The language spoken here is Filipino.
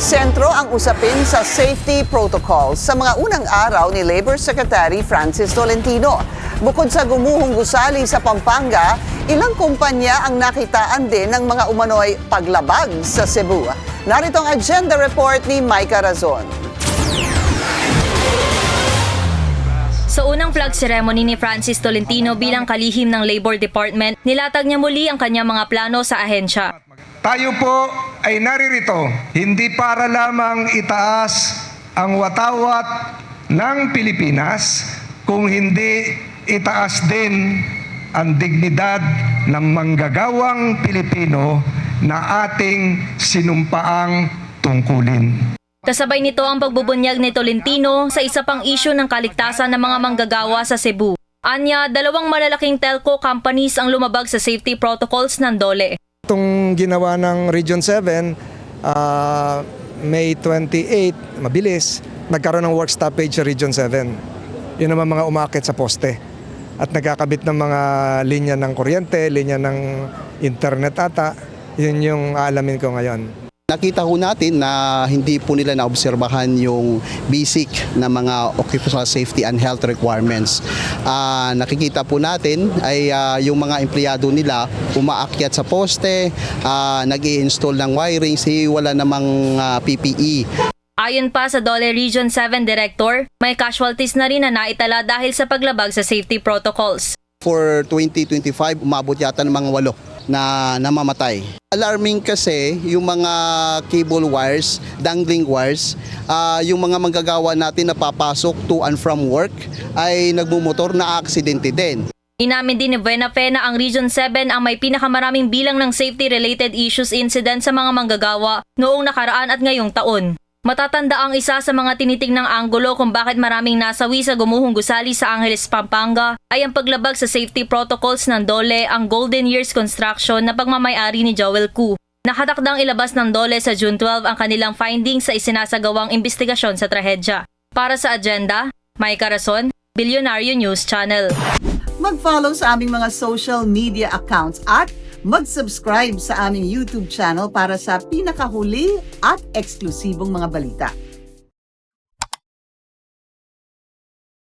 Sentro ang usapin sa safety protocols sa mga unang araw ni Labor Secretary Francis Tolentino. Bukod sa gumuhong gusali sa Pampanga, ilang kumpanya ang nakitaan din ng mga umano'y paglabag sa Cebu. Narito ang agenda report ni Micah Razon. Sa unang flag ceremony ni Francis Tolentino bilang kalihim ng Labor Department, nilatag niya muli ang kanyang mga plano sa ahensya. Tayo po ay naririto hindi para lamang itaas ang watawat ng Pilipinas, kung hindi itaas din ang dignidad ng manggagawang Pilipino na ating sinumpaang tungkulin. Kasabay nito ang pagbubunyag ni Tolentino sa isa pang isyu ng kaligtasan ng mga manggagawa sa Cebu. Anya, dalawang malalaking telco companies ang lumabag sa safety protocols ng DOLE. Itong ginawa ng Region 7, May 28, mabilis, nagkaroon ng work stoppage sa Region 7. Yun naman mga umakit sa poste. At nagkakabit ng mga linya ng kuryente, linya ng internet ata. Yun yung aalamin ko ngayon. Nakita ho natin na hindi po nila naobserbahan yung basic na mga occupational safety and health requirements. Nakikita po natin ay yung mga empleyado nila umaakyat sa poste, nag-i-install ng wiring, wala namang PPE. Ayon pa sa DOLE Region 7 Director, may casualties na rin na naitala dahil sa paglabag sa safety protocols. For 2025, umabot yata ng mga 8 na namamatay. Alarming kasi yung mga cable wires, dangling wires, yung mga manggagawa natin na papasok to and from work ay nagmumotor na aksidente din. Inamin din ni Buena Fe na ang Region 7 ang may pinakamaraming bilang ng safety-related issues incident sa mga manggagawa noong nakaraan at ngayong taon. Matatanda ang isa sa mga tinitingnang anggulo kung bakit maraming nasawi sa gumuhong gusali sa Angeles, Pampanga ay ang paglabag sa safety protocols ng DOLE, ang Golden Years Construction na pagmamayari ni Joel Koo. Nakatakdang ilabas ng DOLE sa June 12 ang kanilang findings sa isinasagawang investigasyon sa trahedya. Para sa agenda, Micah Razon, Billionario News Channel. Mag-follow sa aming mga social media accounts at mag-subscribe sa aming YouTube channel para sa pinakahuli at eksklusibong mga balita.